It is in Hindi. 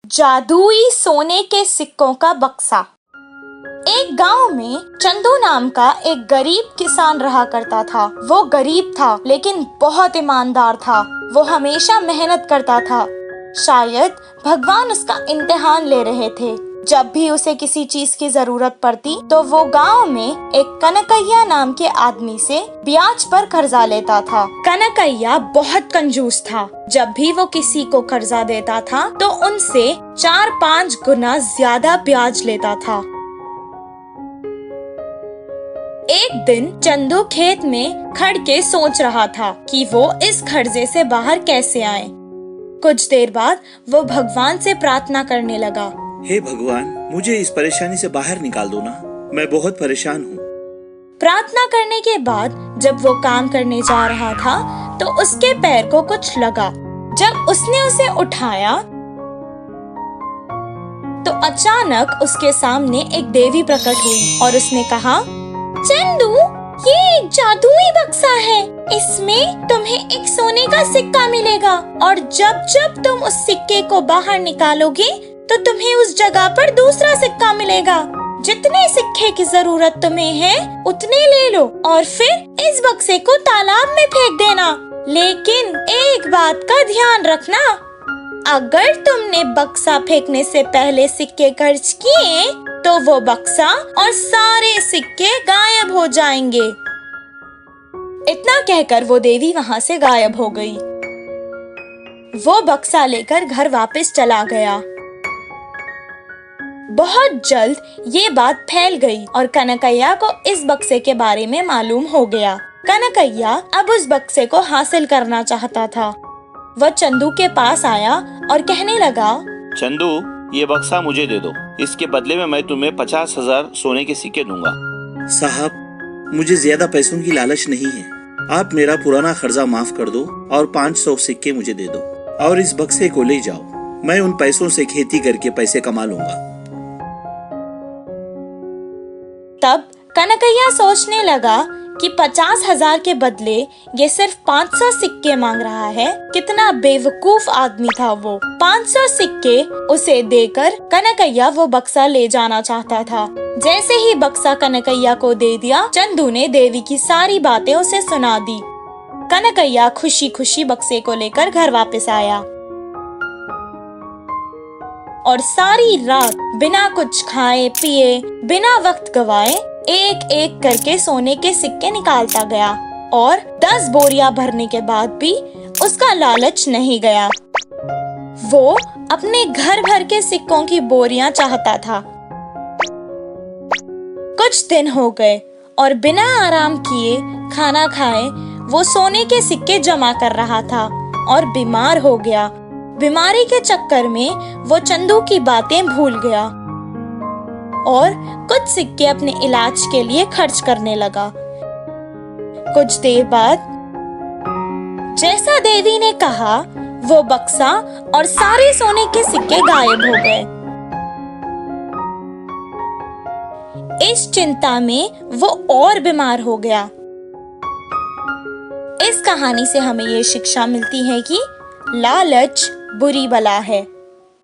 जादुई सोने के सिक्कों का बक्सा। एक गांव में चंदू नाम का एक गरीब किसान रहा करता था। वो गरीब था लेकिन बहुत ईमानदार था। वो हमेशा मेहनत करता था। शायद भगवान उसका इम्तिहान ले रहे थे। जब भी उसे किसी चीज की जरूरत पड़ती तो वो गांव में एक कनकैया नाम के आदमी से ब्याज पर कर्जा लेता था। कनकैया बहुत कंजूस था। जब भी वो किसी को कर्जा देता था तो उनसे 4-5 गुना ज्यादा ब्याज लेता था। एक दिन चंदू खेत में खड़ के सोच रहा था कि वो इस कर्जे से बाहर कैसे आए। कुछ देर बाद वो भगवान से प्रार्थना करने लगा। हे भगवान, मुझे इस परेशानी से बाहर निकाल दो ना, मैं बहुत परेशान हूँ। प्रार्थना करने के बाद जब वो काम करने जा रहा था तो उसके पैर को कुछ लगा। जब उसने उसे उठाया तो अचानक उसके सामने एक देवी प्रकट हुई और उसने कहा, चंदू, ये एक जादुई बक्सा है। इसमें तुम्हें एक सोने का सिक्का मिलेगा और जब जब तुम उस सिक्के को बाहर निकालोगे तो तुम्हें उस जगह पर दूसरा सिक्का मिलेगा। जितने सिक्के की जरूरत तुम्हें है उतने ले लो और फिर इस बक्से को तालाब में फेंक देना। लेकिन एक बात का ध्यान रखना, अगर तुमने बक्सा फेंकने से पहले सिक्के खर्च किए तो वो बक्सा और सारे सिक्के गायब हो जाएंगे। इतना कहकर वो देवी वहाँ से गायब हो गई। वो बक्सा लेकर घर वापस चला गया। बहुत जल्द ये बात फैल गई और कनकैया को इस बक्से के बारे में मालूम हो गया। कनकैया अब उस बक्से को हासिल करना चाहता था। वह चंदू के पास आया और कहने लगा, चंदू, ये बक्सा मुझे दे दो। इसके बदले में मैं तुम्हें 50,000 सोने के सिक्के दूंगा। साहब, मुझे ज्यादा पैसों की लालच नहीं है। आप मेरा पुराना कर्जा माफ कर दो और 500 सिक्के मुझे दे दो और इस बक्से को ले जाओ। मैं उन पैसों से खेती करके पैसे कमा लूंगा। तब कनकैया सोचने लगा कि 50,000 के बदले ये सिर्फ 500 सिक्के मांग रहा है। कितना बेवकूफ आदमी था वो। 500 सिक्के उसे देकर कनकैया वो बक्सा ले जाना चाहता था। जैसे ही बक्सा कनकैया को दे दिया, चंदू ने देवी की सारी बातें उसे सुना दी। कनकैया खुशी खुशी बक्से को लेकर घर वापस आया और सारी रात बिना कुछ खाए पिए, बिना वक्त गवाए एक एक करके सोने के सिक्के निकालता गया और 10 बोरियां भरने के बाद भी उसका लालच नहीं गया। वो अपने घर भर के सिक्कों की बोरियां चाहता था। कुछ दिन हो गए और बिना आराम किए, खाना खाए, वो सोने के सिक्के जमा कर रहा था और बीमार हो गया। बीमारी के चक्कर में वो चंदू की बातें भूल गया और कुछ सिक्के अपने इलाज के लिए खर्च करने लगा। कुछ देर बाद जैसा देवी ने कहा, वो बक्सा और सारे सोने के सिक्के गायब हो गए। इस चिंता में वो और बीमार हो गया। इस कहानी से हमें ये शिक्षा मिलती है कि लालच बुरी बला है।